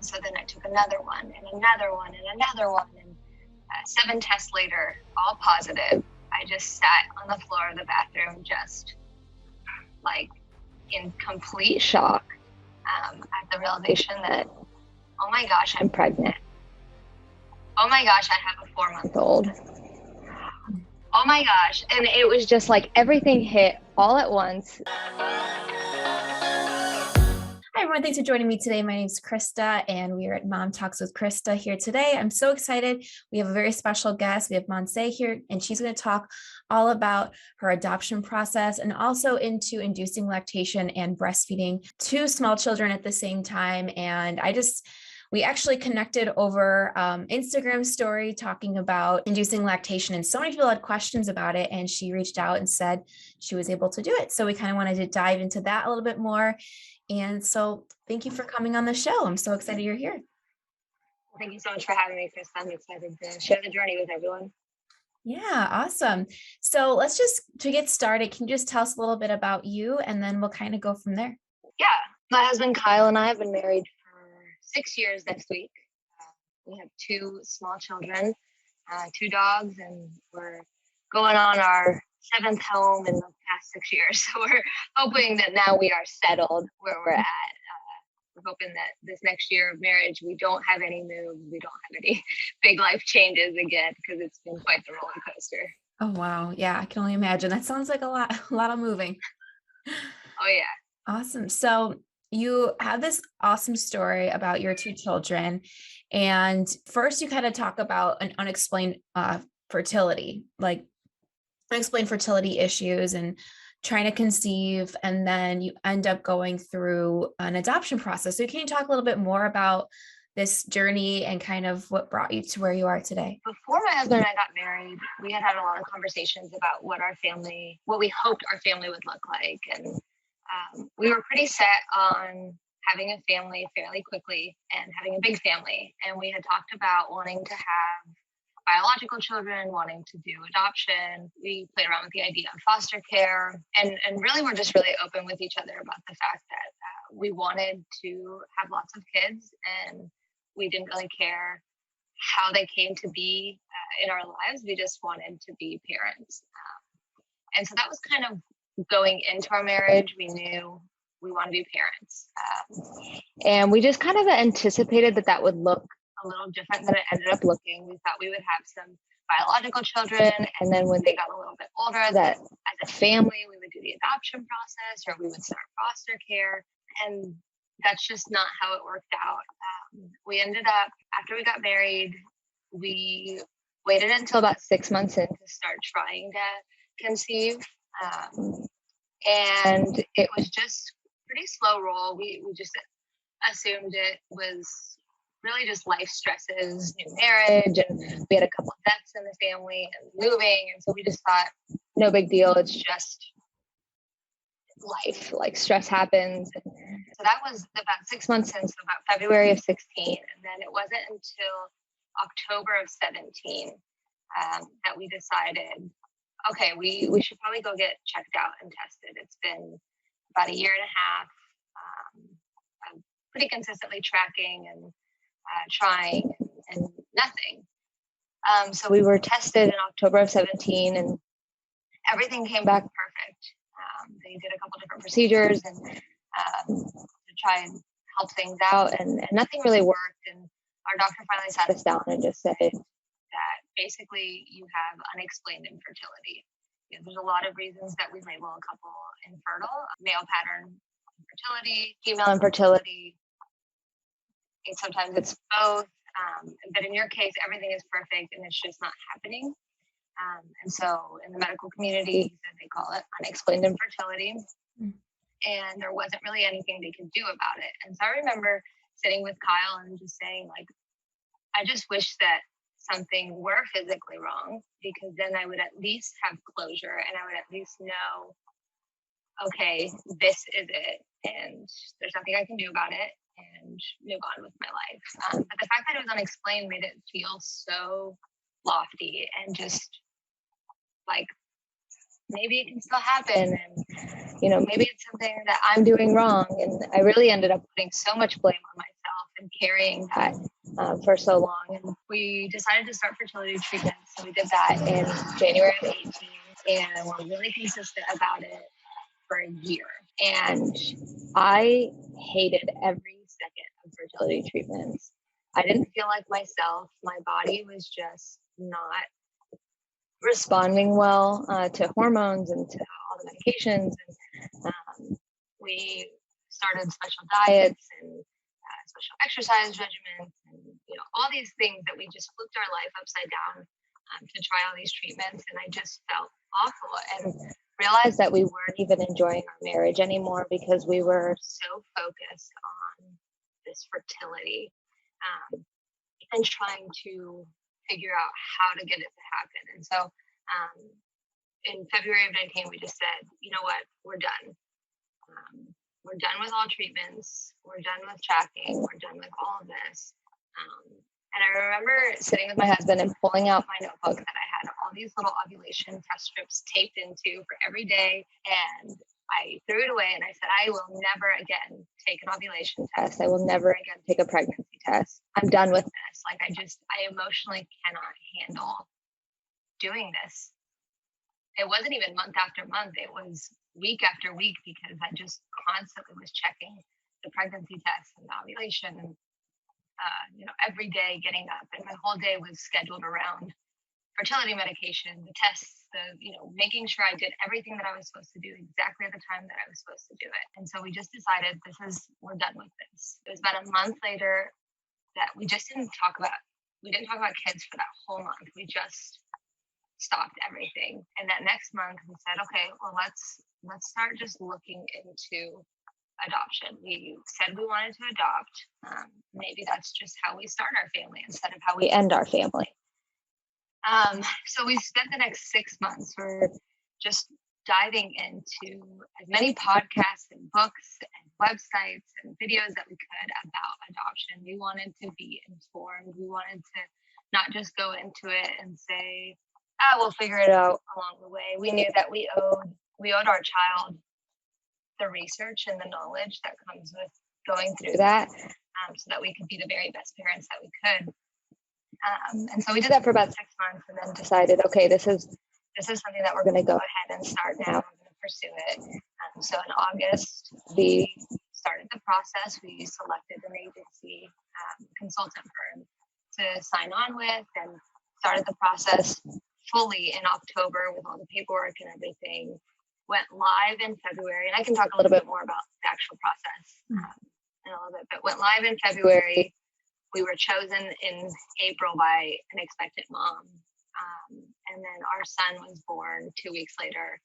so then I took another one and another one and another one. And 7 tests later, all positive. I just sat on the floor of the bathroom, just like in complete shock at the realization that, oh my gosh, I'm pregnant. Oh my gosh, I have a 4-month-old. Oh my gosh. And it was just like everything hit all at once. Hi everyone, thanks for joining me today. My name is Krista and we are at Mom Talks with Krista here today. I'm so excited. We have a very special guest. We have Montse here and she's going to talk all about her adoption process and also into inducing lactation and breastfeeding 2 small children at the same time. And we actually connected over Instagram story talking about inducing lactation, and so many people had questions about it, and she reached out and said she was able to do it. So we kind of wanted to dive into that a little bit more. And so thank you for coming on the show. I'm so excited you're here. Thank you so much for having me, Chris. I'm excited to share the journey with everyone. Yeah, awesome. So to get started, can you just tell us a little bit about you and then we'll kind of go from there? Yeah, my husband Kyle and I have been married for 6 years next week. We have 2 small children, 2 dogs, and we're going on our 7th home in the past 6 years. So we're hoping that now we are settled where we're at. We're hoping that this next year of marriage, we don't have any moves. We don't have any big life changes again, because it's been quite the roller coaster. Oh, wow. Yeah, I can only imagine. That sounds like a lot of moving. Oh, yeah. Awesome. So you have this awesome story about your 2 children. And first you kind of talk about an unexplained fertility, like unexplained fertility issues and trying to conceive. And then you end up going through an adoption process. So can you talk a little bit more about this journey and kind of what brought you to where you are today? Before my husband and I got married, we had a lot of conversations about what we hoped our family would look like. And we were pretty set on having a family fairly quickly and having a big family. And we had talked about wanting to have biological children, wanting to do adoption. We played around with the idea of foster care, and really we're just really open with each other about the fact that we wanted to have lots of kids, and we didn't really care how they came to be in our lives. We just wanted to be parents. And so that was kind of going into our marriage. We knew we want to be parents. And we just kind of anticipated that would look a little different than it ended up looking. We thought we would have some biological children, and then when they got a little bit older, that as a family, we would do the adoption process or we would start foster care. And that's just not how it worked out. We ended up, after we got married, we waited until about 6 months in to start trying to conceive. And it was just pretty slow roll. We just assumed it was really just life stresses, new marriage, and we had a couple of deaths in the family and moving. And so we just thought, no big deal. It's just life, like stress happens. And so that was about 6 months in, so about February of 16. And then it wasn't until October of 17 that we decided, okay, we should probably go get checked out and tested. It's been about a year and a half. I'm pretty consistently tracking and trying and nothing. So we were tested in October of 17 and everything came back perfect. They did a couple different procedures and to try and help things out, and nothing really worked. And our doctor finally sat us down and just said that basically you have unexplained infertility. There's a lot of reasons that we label a couple infertile: male pattern infertility, female infertility. And sometimes it's both. But in your case, everything is perfect and it's just not happening. And so in the medical community, they call it unexplained infertility. And there wasn't really anything they could do about it. And so I remember sitting with Kyle and just saying, like, I just wish that something were physically wrong, because then I would at least have closure and I would at least know, okay, this is it and there's nothing I can do about it, and move on with my life. But the fact that it was unexplained made it feel so lofty and just like, maybe it can still happen, and maybe it's something that I'm doing wrong. And I really ended up putting so much blame on myself been carrying that for so long. And we decided to start fertility treatment. So we did that in January of 18, and we're really consistent about it for a year. And I hated every second of fertility treatments. I didn't feel like myself. My body was just not responding well to hormones and to all the medications. And we started special diets and special exercise regimens and all these things that we just flipped our life upside down to try all these treatments. And I just felt awful and realized that we weren't even enjoying our marriage anymore because we were so focused on this fertility and trying to figure out how to get it to happen. And so in February of 19, we just said, you know what, we're done. We're done with all treatments. We're done with tracking. We're done with all of this. And I remember sitting with my husband and pulling out my notebook that I had all these little ovulation test strips taped into for every day. And I threw it away and I said, I will never again take an ovulation test. I will never again take a pregnancy test. I'm done with this. Like I emotionally cannot handle doing this. It wasn't even month after month. It was week after week because I just constantly was checking the pregnancy tests and the ovulation and every day getting up, and my whole day was scheduled around fertility medication, the tests, making sure I did everything that I was supposed to do exactly at the time that I was supposed to do it. And so we just decided we're done with this. It was about a month later that we didn't talk about kids for that whole month. We just stopped everything. And that next month we said, okay, well, let's start just looking into adoption. We said we wanted to adopt. Maybe that's just how we start our family instead of how we end our family. So we spent the next 6 months for just diving into as many podcasts and books and websites and videos that we could about adoption. We wanted to be informed. We wanted to not just go into it and say, we'll figure it out along the way. We knew that we owed our child the research and the knowledge that comes with going through that, so that we could be the very best parents that we could. And so we did that for about 6 months and then decided, okay, this is something that we're going to go ahead and start now. We're going to pursue it. So in August, we started the process. We selected an agency consultant firm to sign on with and started the process fully in October with all the paperwork and everything. Went live in February, and I can talk a little bit more about the actual process in a little bit, but went live in February. We were chosen in April by an expectant mom. And then our son was born 2 weeks later,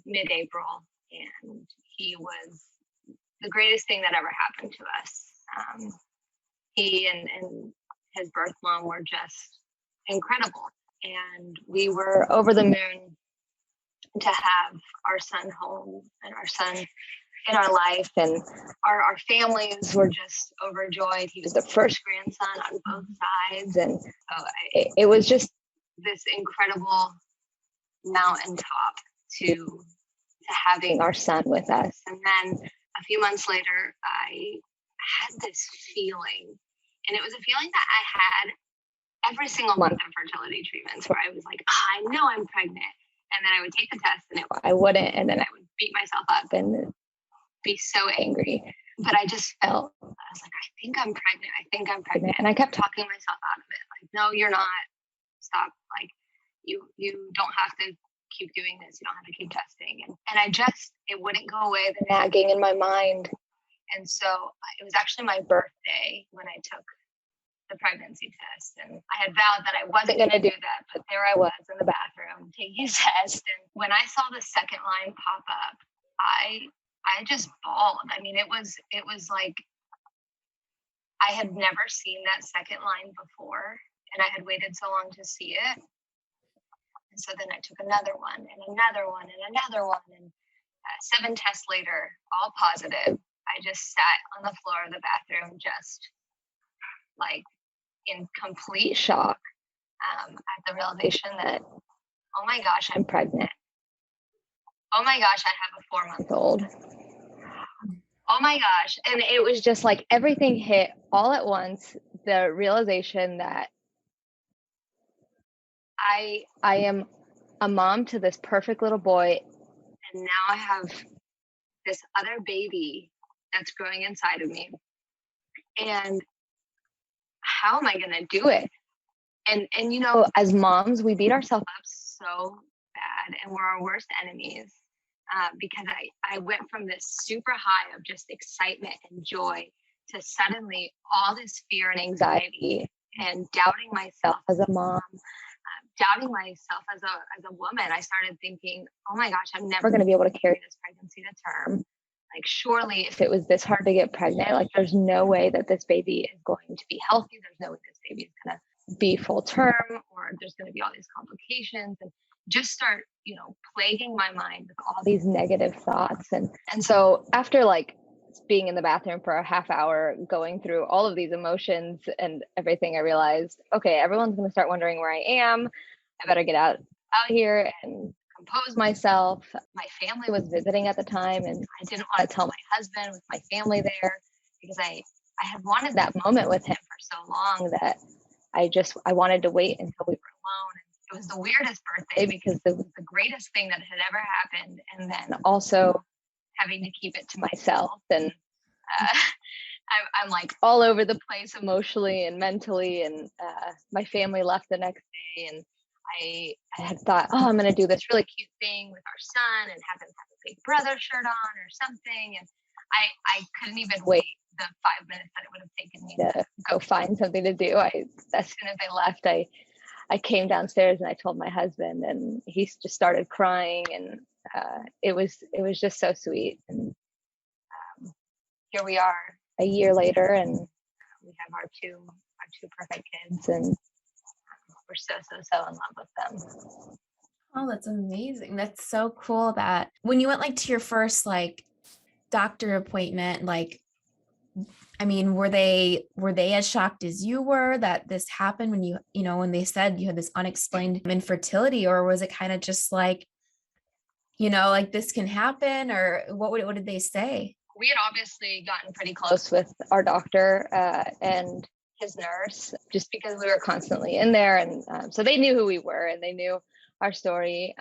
mid-April, and he was the greatest thing that ever happened to us. He and his birth mom were just incredible, and we were over the moon to have our son home and our son in our life, and our families were just overjoyed. He was the first grandson on both sides, and it was just this incredible mountaintop to having our son with us. And then a few months later, I had this feeling, and it was a feeling that I had every single month of fertility treatments where I was like, I know I'm pregnant. And then I would take the test and I wouldn't. And then I would beat myself up and be so angry. But I just felt, I was like, I think I'm pregnant. And I kept talking myself out of it. Like, no, you're not. Stop. Like, you don't have to keep doing this. You don't have to keep testing. And it wouldn't go away, the nagging in my mind. And so it was actually my birthday when I took the pregnancy test, and I had vowed that I wasn't going to do that, but there I was in the bathroom taking a test, and when I saw the second line pop up, I just bawled. I mean, it was like I had never seen that second line before, and I had waited so long to see it. And so then I took another one and another one and another one, and 7 tests later, all positive. I just sat on the floor of the bathroom, just like in complete shock at the realization that, oh my gosh, I'm pregnant. Oh my gosh, I have a 4-month-old. Oh my gosh. And it was just like everything hit all at once. The realization that I am a mom to this perfect little boy, and now I have this other baby that's growing inside of me. And how am I going to do it? And as moms, we beat ourselves up so bad, and we're our worst enemies, because I went from this super high of just excitement and joy to suddenly all this fear and anxiety and doubting myself as a mom, doubting myself as a woman. I started thinking, oh my gosh, I'm never going to be able to carry this pregnancy to term. Like, surely if it was this hard to get pregnant, like there's no way that this baby is going to be healthy. There's no way this baby is going to be full term, or there's going to be all these complications, and just start, plaguing my mind with all these negative thoughts. And so after like being in the bathroom for a half hour, going through all of these emotions and everything, I realized, okay, everyone's going to start wondering where I am. I better get out here and compose myself. My family was visiting at the time, and I didn't want to tell my husband with my family there, because I had wanted that moment with him for so long that I wanted to wait until we were alone. It was the weirdest birthday because it was the greatest thing that had ever happened. And then also having to keep it to myself. And I'm like all over the place emotionally and mentally. And my family left the next day, and I had thought, oh, I'm going to do this really cute thing with our son and have him have a Big Brother shirt on or something. And I couldn't even wait the 5 minutes that it would have taken me to go find something to do. As soon as I left, I came downstairs and I told my husband, and he just started crying, and it was just so sweet. And here we are a year later, and we have our two perfect kids, and we're so in love with them. Oh, that's amazing. That's so cool that when you went like to your first like doctor appointment, like, I mean, were they as shocked as you were that this happened when when they said you had this unexplained infertility, or was it kind of just like, like this can happen, or what did they say? We had obviously gotten pretty close with our doctor and his nurse, just because we were constantly in there, and so they knew who we were and they knew our story.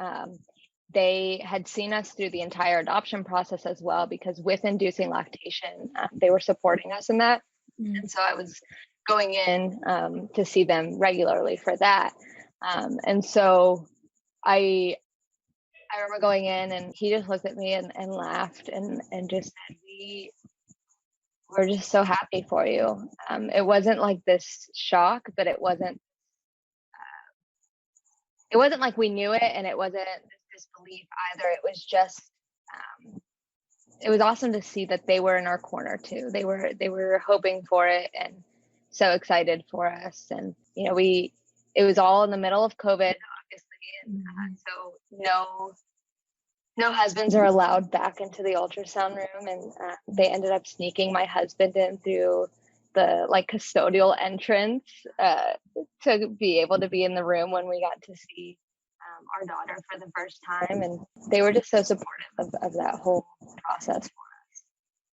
They had seen us through the entire adoption process as well, because with inducing lactation, they were supporting us in that. Mm-hmm. And so I was going in to see them regularly for that. And so I remember going in, and he just looked at me and laughed and just said, we're just so happy for you. It wasn't like this shock, but it wasn't like we knew it, and it wasn't this disbelief either. It was just, it was awesome to see that they were in our corner too. They were hoping for it and so excited for us. And, it was all in the middle of COVID, obviously. And so no husbands are allowed back into the ultrasound room. And they ended up sneaking my husband in through the custodial entrance to be able to be in the room when we got to see our daughter for the first time. And they were just so supportive of that whole process for us.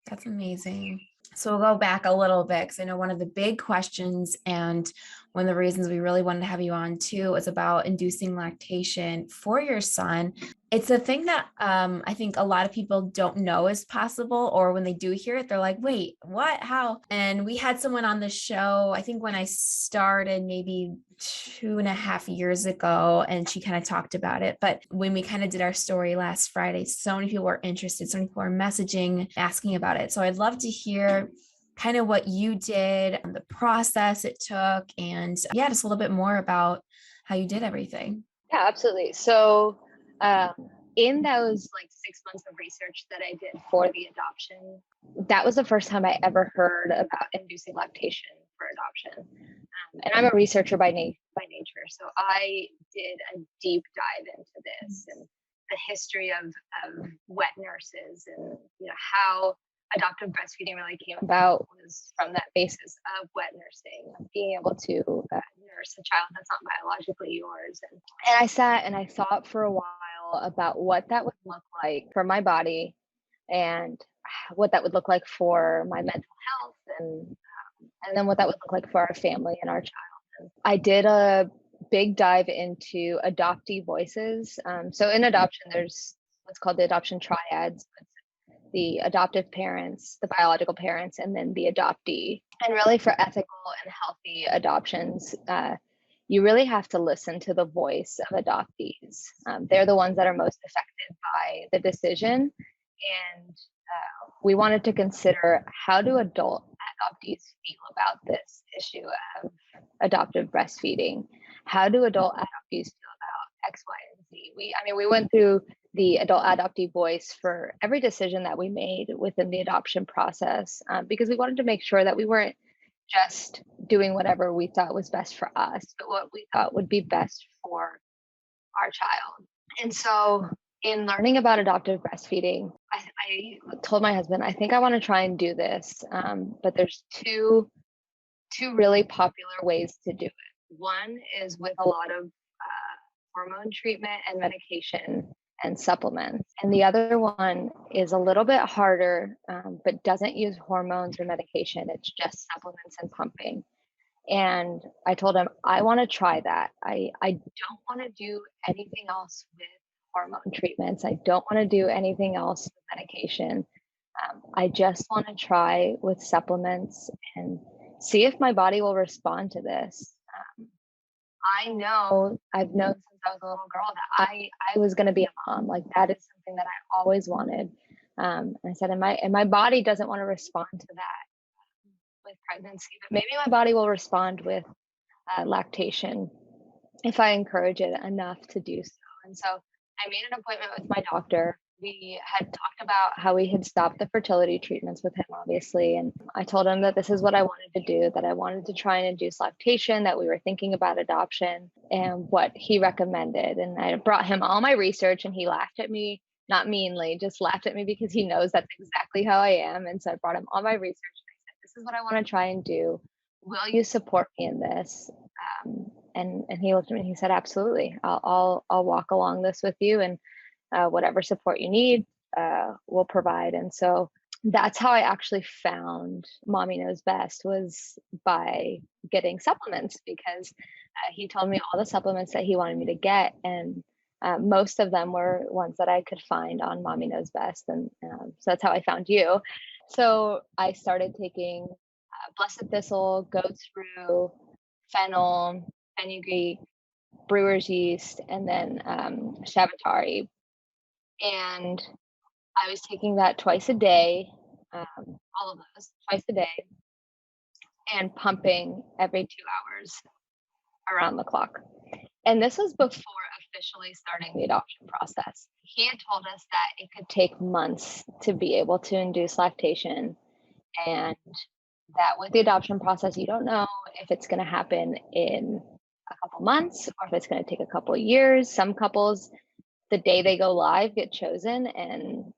That's amazing. So we'll go back a little bit, because I know one of the big questions and one of the reasons we really wanted to have you on too is about inducing lactation for your son. It's a thing that I think a lot of people don't know is possible, or when they do hear it, they're like, wait, what, how? And we had someone on the show, I think when I started maybe 2.5 years ago, and she kind of talked about it. But when we kind of did our story last Friday, so many people were interested, so many people are messaging, asking about it. So I'd love to hear kind of what you did, the process it took, and just a little bit more about how you did everything. Yeah, absolutely. So in those 6 months of research that I did for the adoption, that was the first time I ever heard about inducing lactation for adoption. And I'm a researcher by nature, so I did a deep dive into this and the history of wet nurses, and how adoptive breastfeeding really came about was from that basis of wet nursing, being able to nurse a child that's not biologically yours. And I sat and I thought for a while about what that would look like for my body and what that would look like for my mental health, and then what that would look like for our family and our child. I did a big dive into adoptee voices. So in adoption, there's what's called the adoption triads: the adoptive parents, the biological parents, and then the adoptee. And really, for ethical and healthy adoptions, you really have to listen to the voice of adoptees. They're the ones that are most affected by the decision. And we wanted to consider, how do adult adoptees feel about this issue of adoptive breastfeeding? How do adult adoptees feel about X, Y, and Z? We went through the adult adoptee voice for every decision that we made within the adoption process, because we wanted to make sure that we weren't just doing whatever we thought was best for us, but what we thought would be best for our child. And so in learning about adoptive breastfeeding, I told my husband, I think I want to try and do this, but there's two really popular ways to do it. One is with a lot of hormone treatment and medication and supplements. And the other one is a little bit harder, but doesn't use hormones or medication. It's just supplements and pumping. And I told him, I want to try that. I don't want to do anything else with hormone treatments. I don't want to do anything else with medication. I just want to try with supplements and see if my body will respond to this. I've known since I was a little girl that I was going to be a mom. Like, that is something that I always wanted. And I said, and my body doesn't want to respond to that with pregnancy, but maybe my body will respond with lactation if I encourage it enough to do so. And so I made an appointment with my doctor. We had talked about how we had stopped the fertility treatments with him, obviously. And I told him that this is what I wanted to do, that I wanted to try and induce lactation, that we were thinking about adoption, and what he recommended. And I brought him all my research, and he laughed at me, not meanly, just laughed at me because he knows that's exactly how I am. And so I brought him all my research, and I said, this is what I want to try and do. Will you support me in this? And he looked at me and he said, absolutely. I'll walk along this with you, and whatever support you need, we'll provide. And so that's how I actually found Mommy Knows Best, was by getting supplements, because he told me all the supplements that he wanted me to get. And most of them were ones that I could find on Mommy Knows Best. And so that's how I found you. So I started taking Blessed Thistle, Goat's Brew, Fennel, fenugreek, brewer's yeast, and then Shavatari. And I was taking that twice a day, all of those twice a day, and pumping every 2 hours around the clock. And this was before officially starting the adoption process. He had told us that it could take months to be able to induce lactation, and that with the adoption process, you don't know if it's going to happen in a couple months or if it's going to take a couple of years. Some couples, the day they go live, get chosen, and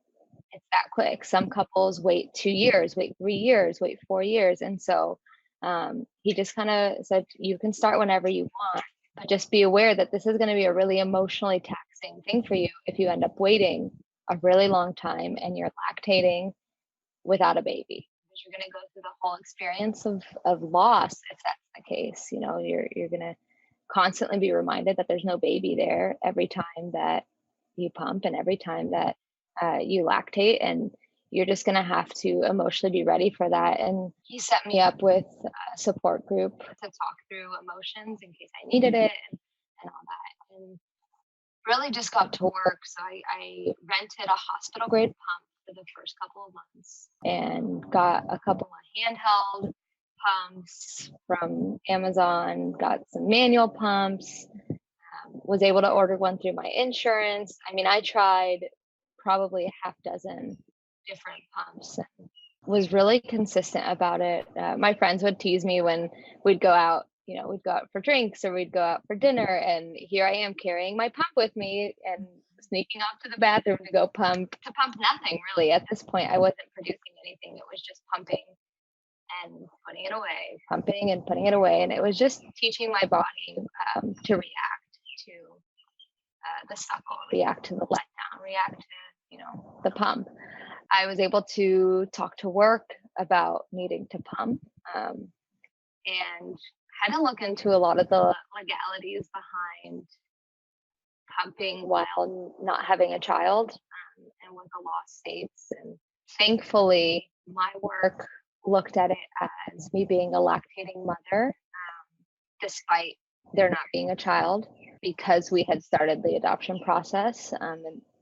it's that quick. Some couples wait 2 years, wait 3 years, wait 4 years. And so he just kind of said, you can start whenever you want, but just be aware that this is going to be a really emotionally taxing thing for you if you end up waiting a really long time and you're lactating without a baby. Because you're going to go through the whole experience of loss if that's the case. You know, you're going to constantly be reminded that there's no baby there every time that you pump and every time that you lactate, and you're just going to have to emotionally be ready for that. And he set me up with a support group to talk through emotions in case I needed it, and all that, and really just got to work. So I rented a hospital grade pump for the first couple of months and got a couple of handheld pumps from Amazon, got some manual pumps, was able to order one through my insurance. I mean, I tried probably a half dozen different pumps and was really consistent about it. My friends would tease me when we'd go out, we'd go out for drinks or we'd go out for dinner, and here I am carrying my pump with me and sneaking off to the bathroom to go pump nothing really. At this point, I wasn't producing anything. It was just pumping and putting it away, pumping and putting it away. And it was just teaching my body to react to the suckle, react to the letdown, react to, the pump. I was able to talk to work about needing to pump, and had to look into a lot of the legalities behind pumping while not having a child, and what the law states. And thankfully, my work looked at it as me being a lactating mother, despite there not being a child, because we had started the adoption process.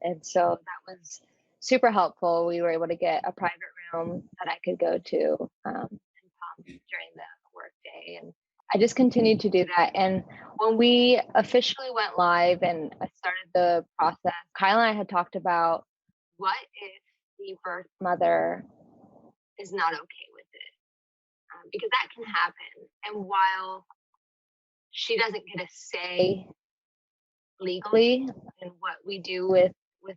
And so that was super helpful. We were able to get a private room that I could go to, and pump during the work day. And I just continued to do that. And when we officially went live and I started the process, Kyle and I had talked about, what if the birth mother is not okay with it? Because that can happen. And while she doesn't get a say legally in what we do with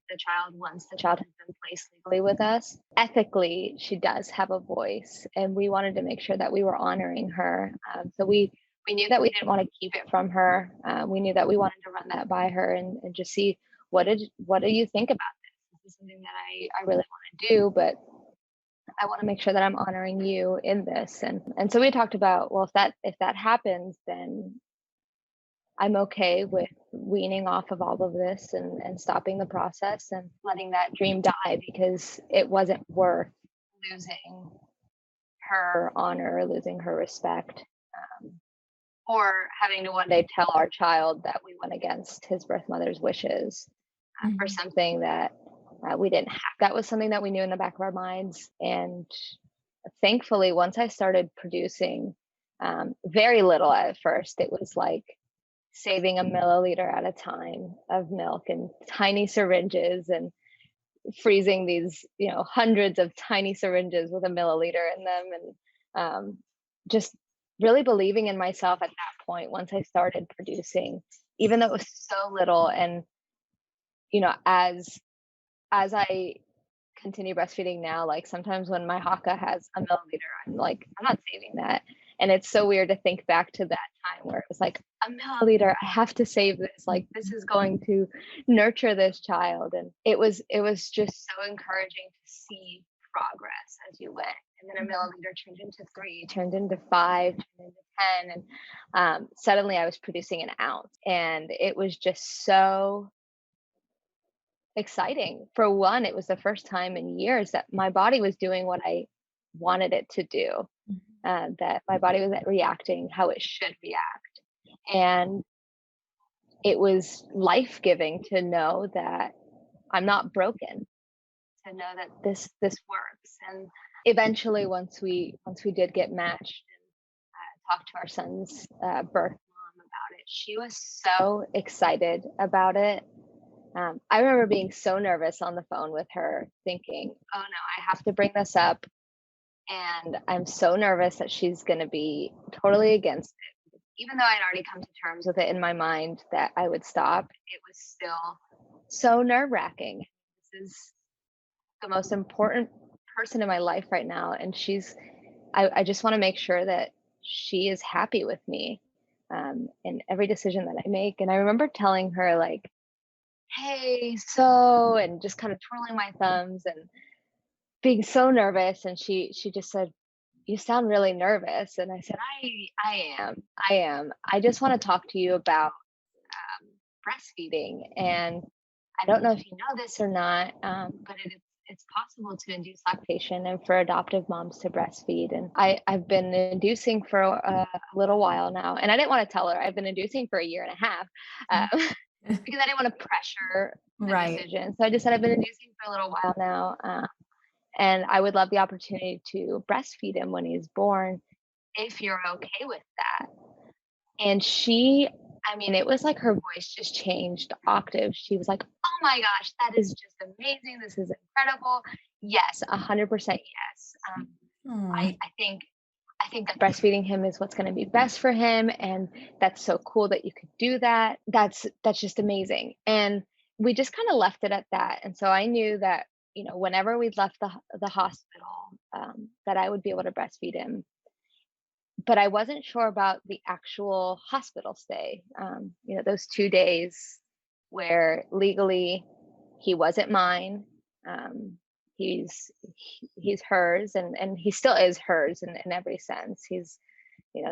the child once the child has been placed legally with us, ethically she does have a voice, and we wanted to make sure that we were honoring her. So we knew that we didn't want to keep it from her. We knew that we wanted to run that by her and just see, what do you think about this? This is something that I really want to do, but I want to make sure that I'm honoring you in this. And so we talked about, well, if that happens, then I'm okay with weaning off of all of this and stopping the process and letting that dream die, because it wasn't worth losing her honor, losing her respect, or having to one day tell our child that we went against his birth mother's wishes for something that we didn't have. That was something that we knew in the back of our minds. And thankfully, once I started producing, very little at first, it was like saving a milliliter at a time of milk in tiny syringes and freezing these, hundreds of tiny syringes with a milliliter in them. And just really believing in myself at that point, once I started producing, even though it was so little. And, as I continue breastfeeding now, like sometimes when my Haka has a milliliter, I'm like, I'm not saving that. And it's so weird to think back to that time where it was like, a milliliter, I have to save this. Like, this is going to nurture this child. And it was just so encouraging to see progress as you went. And then a milliliter turned into 3, turned into 5, turned into 10. And suddenly I was producing an ounce. And it was just so exciting. For one, it was the first time in years that my body was doing what I wanted it to do, that my body was reacting how it should react. And it was life-giving to know that I'm not broken, to know that this works. And eventually, once we did get matched and talked to our son's birth mom about it, she was so excited about it. I remember being so nervous on the phone with her, thinking, oh no, I have to bring this up. And I'm so nervous that she's going to be totally against it. Even though I'd already come to terms with it in my mind that I would stop, it was still so nerve-wracking. This is the most important person in my life right now. And I just want to make sure that she is happy with me in every decision that I make. And I remember telling her, like, hey, so, and just kind of twirling my thumbs and being so nervous. And she just said, you sound really nervous. And I said, I am. I just want to talk to you about breastfeeding. And I don't know if you know this or not, but it's possible to induce lactation and for adoptive moms to breastfeed. And I've been inducing for a little while now. And I didn't want to tell her. I've been inducing for a year and a half. Because I didn't want to pressure the decision. So I just said, I've been inducing for a little while now. And I would love the opportunity to breastfeed him when he's born, if you're okay with that. And it was like her voice just changed octaves. She was like, oh my gosh, that is just amazing. This is incredible. Yes, 100% yes. I think that breastfeeding him is what's going to be best for him. And that's so cool that you could do that. That's just amazing. And we just kind of left it at that. And so I knew that, whenever we left the hospital, that I would be able to breastfeed him. But I wasn't sure about the actual hospital stay. Those 2 days where legally he wasn't mine. he's hers, and he still is hers in every sense. He's,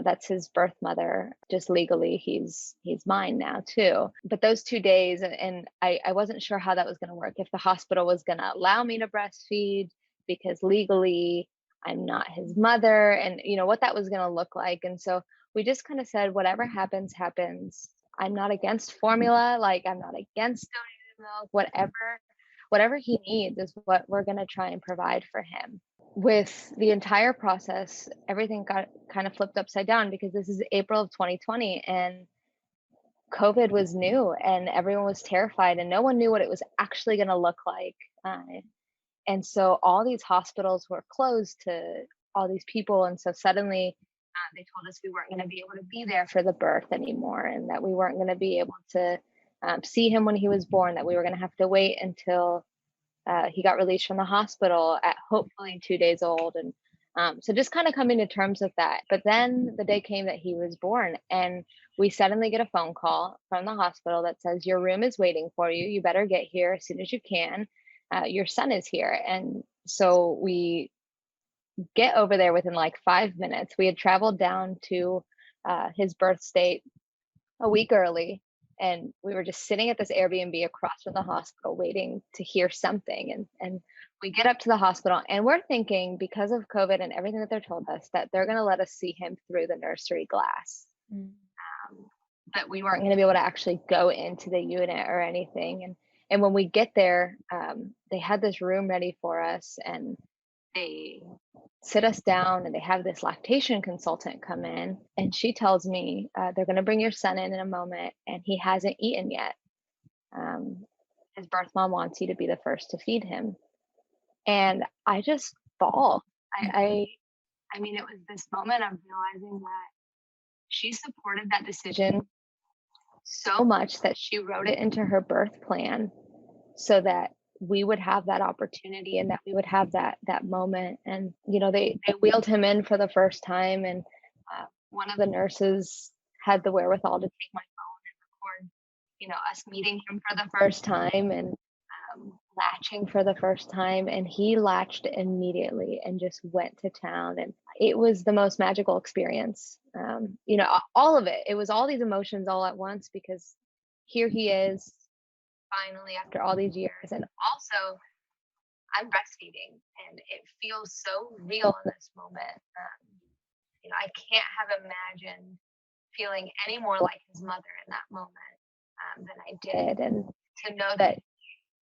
that's his birth mother. Just legally, he's mine now too. But those 2 days, and I wasn't sure how that was going to work. If the hospital was going to allow me to breastfeed, because legally I'm not his mother, and what that was going to look like. And so we just kind of said, whatever happens, happens. I'm not against formula. Like, I'm not against donated milk. Whatever he needs is what we're going to try and provide for him. With the entire process, everything got kind of flipped upside down, because this is April of 2020 and COVID was new and everyone was terrified and no one knew what it was actually going to look like. And so all these hospitals were closed to all these people. And so suddenly they told us we weren't going to be able to be there for the birth anymore, and that we weren't going to be able to see him when he was born, that we were going to have to wait until he got released from the hospital at hopefully 2 days old. And so just kind of coming to terms with that. But then the day came that he was born, and we suddenly get a phone call from the hospital that says, your room is waiting for you. You better get here as soon as you can. Your son is here. And so we get over there within like 5 minutes. We had traveled down to his birth state a week early, and we were just sitting at this Airbnb across from the hospital waiting to hear something. And we get up to the hospital, and we're thinking, because of COVID and everything that they're told us, that they're going to let us see him through the nursery glass. That we weren't going to be able to actually go into the unit or anything. And when we get there, they had this room ready for us, and they sit us down, and they have this lactation consultant come in, and she tells me, they're going to bring your son in a moment, and he hasn't eaten yet. His birth mom wants you to be the first to feed him. And I just bawled. I mean, it was this moment of realizing that she supported that decision so much that she wrote it into her birth plan so that we would have that opportunity and that we would have that moment. And they wheeled him in for the first time, and one of the nurses had the wherewithal to take my phone and record us meeting him for the first time, and latching for the first time. And he latched immediately and just went to town, and it was the most magical experience. All of it was all these emotions all at once, because here he is finally after all these years. And also, I'm breastfeeding, and it feels so real in this moment. I can't have imagined feeling any more like his mother in that moment than I did. And to know that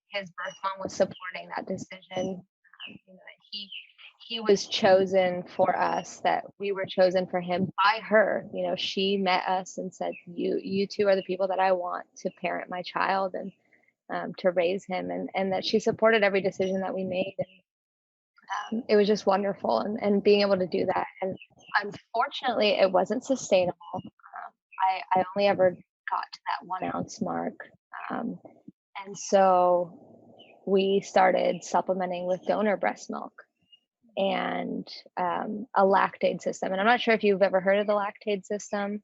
his birth mom was supporting that decision, that he was chosen for us, that we were chosen for him by her. She met us and said, you two are the people that I want to parent my child and to raise him, and that she supported every decision that we made. And it was just wonderful, and being able to do that. And unfortunately, it wasn't sustainable. I only ever got to that 1 ounce mark. And so we started supplementing with donor breast milk and a lactate system. And I'm not sure if you've ever heard of the lactate system.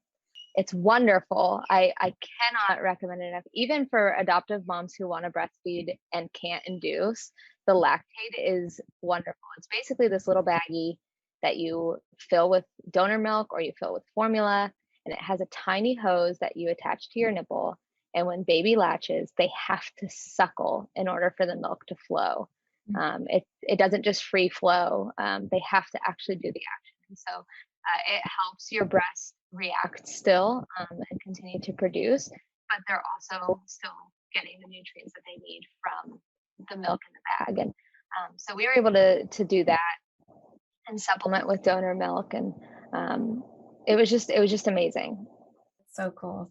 It's wonderful. I cannot recommend it enough. Even for adoptive moms who want to breastfeed and can't induce, the lactate is wonderful. It's basically this little baggie that you fill with donor milk or you fill with formula, and it has a tiny hose that you attach to your nipple. And when baby latches, they have to suckle in order for the milk to flow. It doesn't just free flow. They have to actually do the action. So it helps your breast react still and continue to produce, but they're also still getting the nutrients that they need from the milk in the bag. And so we were able to do that and supplement with donor milk, and it was just amazing. So cool.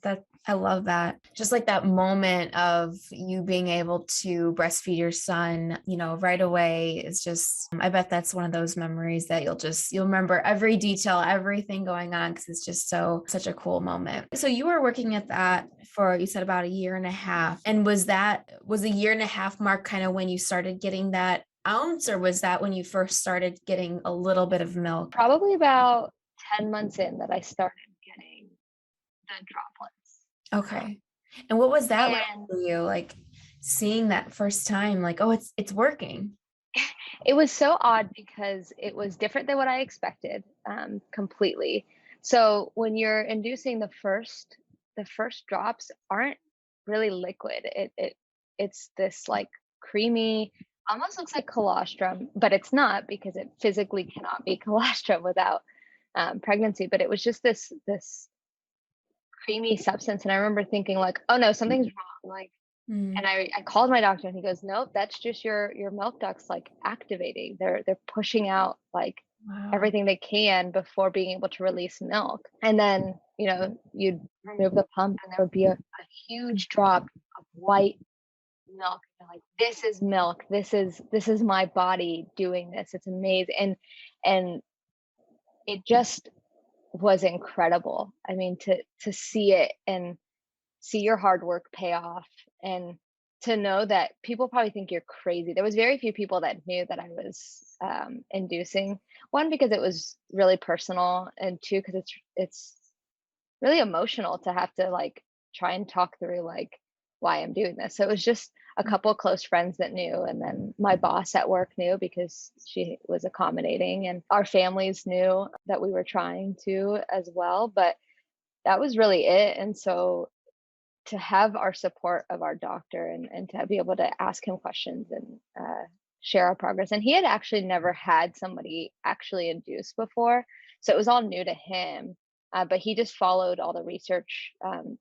I love that. Just like that moment of you being able to breastfeed your son, right away is just, I bet that's one of those memories that you'll remember every detail, everything going on, because it's just such a cool moment. So you were working at that for, you said, about 1.5 years. And was the 1.5 year mark kind of when you started getting that ounce, or was that when you first started getting a little bit of milk? Probably about 10 months in that I started getting the droplets. Okay. And what was that like for you? Like seeing that first time, like, oh, it's working. It was so odd because it was different than what I expected, completely. So when you're inducing the first drops aren't really liquid. It's this like creamy, almost looks like colostrum, but it's not because it physically cannot be colostrum without pregnancy. But it was just this creamy substance, and I remember thinking like, oh no, something's wrong. Like, Mm, and I called my doctor and he goes, nope, that's just your milk ducts like activating. They're pushing out like wow. everything they can before being able to release milk. And then, you'd remove the pump and there would be a huge drop of white milk. And you're like, this is milk. This is my body doing this. It's amazing. And it just was incredible. I mean, to see it and see your hard work pay off, and to know that people probably think you're crazy. There was very few people that knew that I was inducing. One, because it was really personal, and two, because it's really emotional to have to like try and talk through like why I'm doing this. So it was just a Mm, couple close friends that knew, and then my boss at work knew because she was accommodating, and our families knew that we were trying to as well. But that was really it. And so to have our support of our doctor, and to be able to ask him questions and share our progress. And he had actually never had somebody actually induce before. So it was all new to him. But he just followed all the research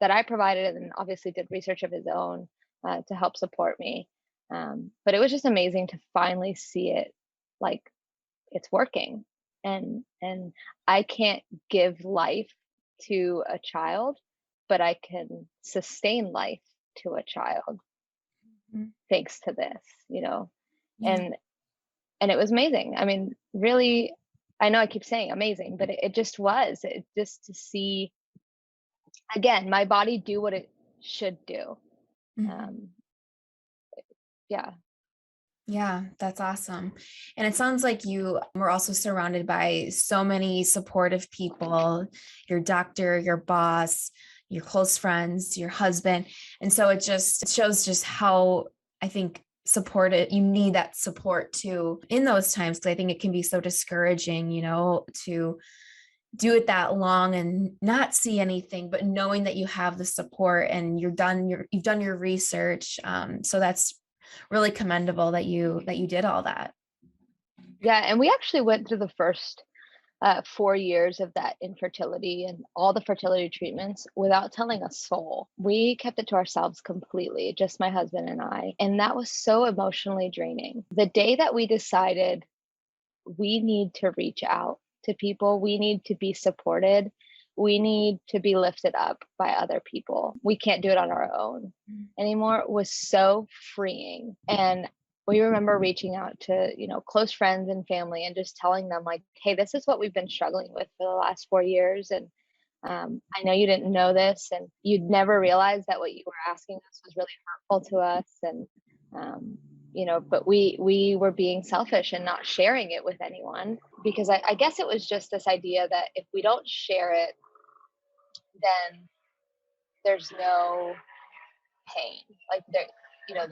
that I provided, and obviously did research of his own to help support me. But it was just amazing to finally see it like it's working. And I can't give life to a child, but I can sustain life to a child mm, thanks to this. yeah. And it was amazing. I mean, really, I know I keep saying amazing, but it just was. It just to see again my body do what it should do. Mhm. Um, yeah. Yeah, that's awesome. And it sounds like you were also surrounded by so many supportive people, your doctor, your boss, your close friends, your husband. And so it shows just how I think supported you need that support too in those times. Cause I think it can be so discouraging, to do it that long and not see anything, but knowing that you have the support and you've done your research. So that's really commendable that you did all that. Yeah, and we actually went through the first 4 years of that infertility and all the fertility treatments without telling a soul. We kept it to ourselves completely, just my husband and I. And that was so emotionally draining. The day that we decided we need to reach out to people, we need to be supported, we need to be lifted up by other people, we can't do it on our own Mm. anymore, was so freeing. And we remember reaching out to close friends and family and just telling them like, hey, this is what we've been struggling with for the last 4 years. And I know you didn't know this, and you'd never realize that what you were asking us was really hurtful to us. And um, but we were being selfish and not sharing it with anyone, because I guess it was just this idea that if we don't share it, then there's no pain, like there,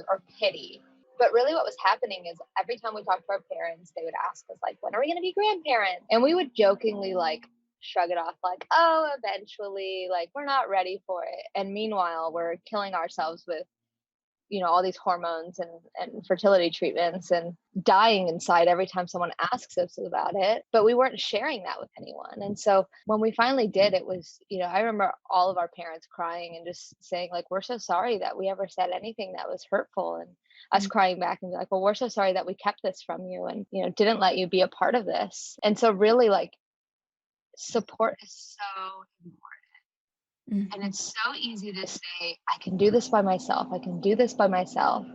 or pity. But really what was happening is every time we talked to our parents, they would ask us like, when are we going to be grandparents? And we would jokingly like shrug it off like, oh, eventually, like we're not ready for it. And meanwhile, we're killing ourselves with all these hormones and fertility treatments, and dying inside every time someone asks us about it. But we weren't sharing that with anyone. And so when we finally did, it was, I remember all of our parents crying and just saying like, we're so sorry that we ever said anything that was hurtful, and us Mm. crying back and be like, well, we're so sorry that we kept this from you, and didn't let you be a part of this. And so really like support is so important. And Mhm. it's so easy to say, I can do this by myself. I can do this by myself.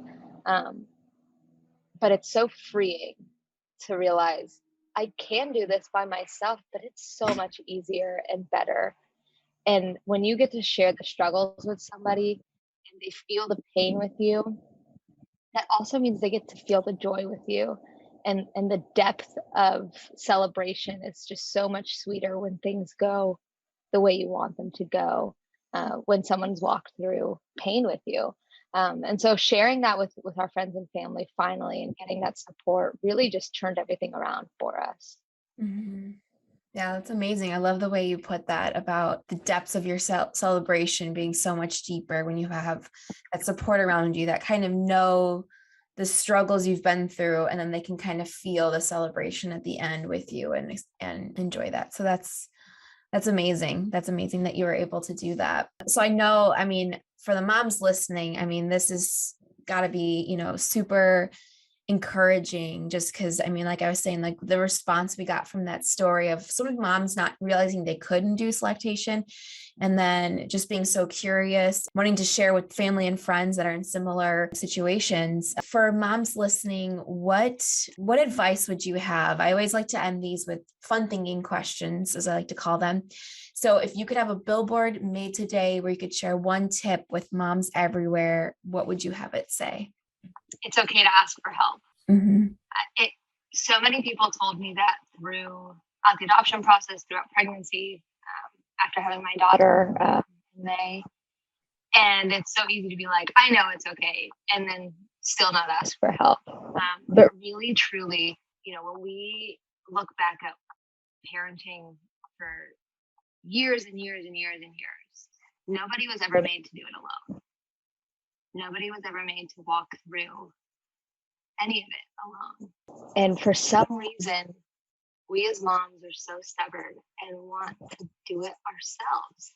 Um, but it's so freeing to realize I can do this by myself, but it's so much easier and better. And when you get to share the struggles with somebody and they feel the pain with you, that also means they get to feel the joy with you. And the depth of celebration is just so much sweeter when things go the way you want them to go, when someone's walked through pain with you. And so sharing that with our friends and family finally and getting that support really just turned everything around for us. Mhm. Yeah, that's amazing. I love the way you put that about the depths of your celebration being so much deeper when you have that support around you that kind of know the struggles you've been through, and then they can kind of feel the celebration at the end with you and enjoy that. So that's amazing. That's amazing that you were able to do that. So I know, I mean, for the moms listening, I mean, this is got to be, super encouraging, just because, I mean, like I was saying, like the response we got from that story of so many moms not realizing they could induce lactation, and then just being so curious, wanting to share with family and friends that are in similar situations. For moms listening, what advice would you have? I always like to end these with fun thinking questions, as I like to call them. So if you could have a billboard made today where you could share one tip with moms everywhere, what would you have it say? It's okay to ask for help. Mm-hmm. So many people told me that throughout the adoption process, throughout pregnancy, after having my daughter in May. And it's so easy to be like, I know it's okay, and then still not ask for help. But really, truly, when we look back at parenting for years and years and years and years, nobody was ever made to do it alone. Nobody was ever made to walk through any of it alone. And for some reason, we as moms are so stubborn and want to do it ourselves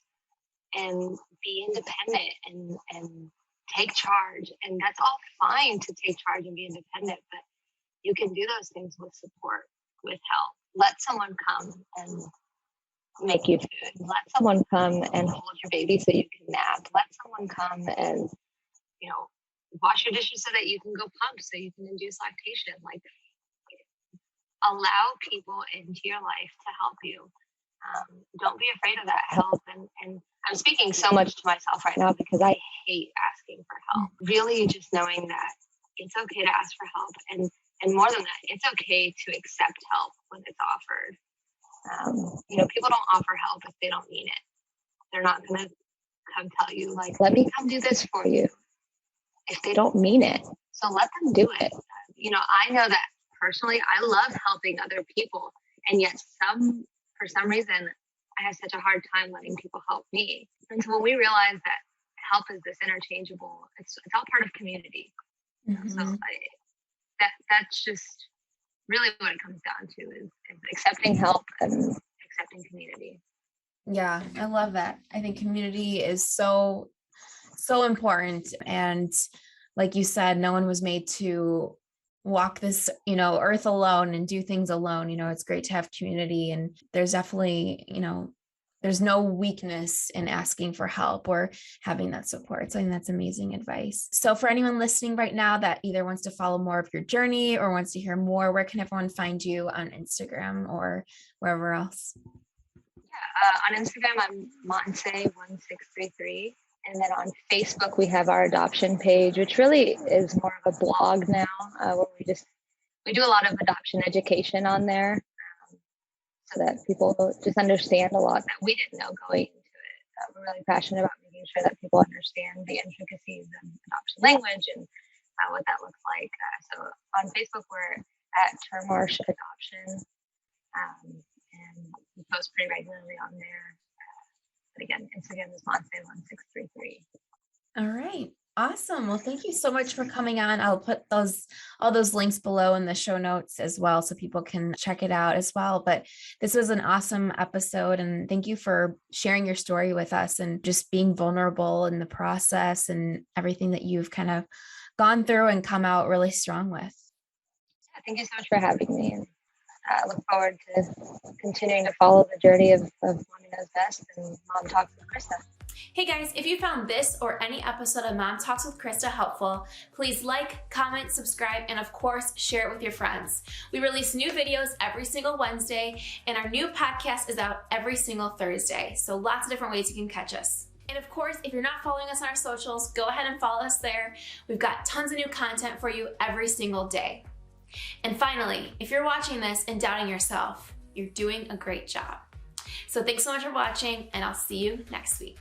and be independent and take charge. And that's all fine to take charge and be independent, but you can do those things with support, with help. Let someone come and make you food. Let someone come and hold your baby so you can nap. Let someone come and wash your dishes so that you can go pump, so you can induce lactation. Like, allow people into your life to help you. Don't be afraid of that help. And I'm speaking so much to myself right now because I hate asking for help. Really just knowing that it's okay to ask for help. And more than that, it's okay to accept help when it's offered. People don't offer help if they don't mean it. They're not going to come tell you, like, let me come do this for you, if they don't mean it. So let them do it. I know that personally, I love helping other people. And yet for some reason, I have such a hard time letting people help me. And so when we realize that help is this interchangeable, it's all part of community. Mm-hmm. So that's just really what it comes down to is accepting help and accepting community. Yeah, I love that. I think community is so important. And like you said, no one was made to walk this, earth alone and do things alone. It's great to have community, and there's definitely, there's no weakness in asking for help or having that support. So I think that's amazing advice. So for anyone listening right now that either wants to follow more of your journey or wants to hear more, where can everyone find you on Instagram or wherever else? On Instagram, I'm Montse1633. And then on Facebook, we have our adoption page, which really is more of a blog now, where we do a lot of adoption education on there, so that people just understand a lot that we didn't know going into it. We're really passionate about making sure that people understand the intricacies of adoption language and what that looks like. So on Facebook, we're at TerMarsch Adoption, and we post pretty regularly on there. But again, Instagram is Montse1633. All right. Awesome. Well, thank you so much for coming on. I'll put all those links below in the show notes as well, so people can check it out as well. But this was an awesome episode, and thank you for sharing your story with us and just being vulnerable in the process and everything that you've kind of gone through and come out really strong with. Thank you so much for having me. And I look forward to continuing to follow the journey of Mommy Knows Best and Mom Talks with Krista. Hey guys, if you found this or any episode of Mom Talks with Krista helpful, please like, comment, subscribe, and of course, share it with your friends. We release new videos every single Wednesday, and our new podcast is out every single Thursday. So lots of different ways you can catch us. And of course, if you're not following us on our socials, go ahead and follow us there. We've got tons of new content for you every single day. And finally, if you're watching this and doubting yourself, you're doing a great job. So thanks so much for watching, and I'll see you next week.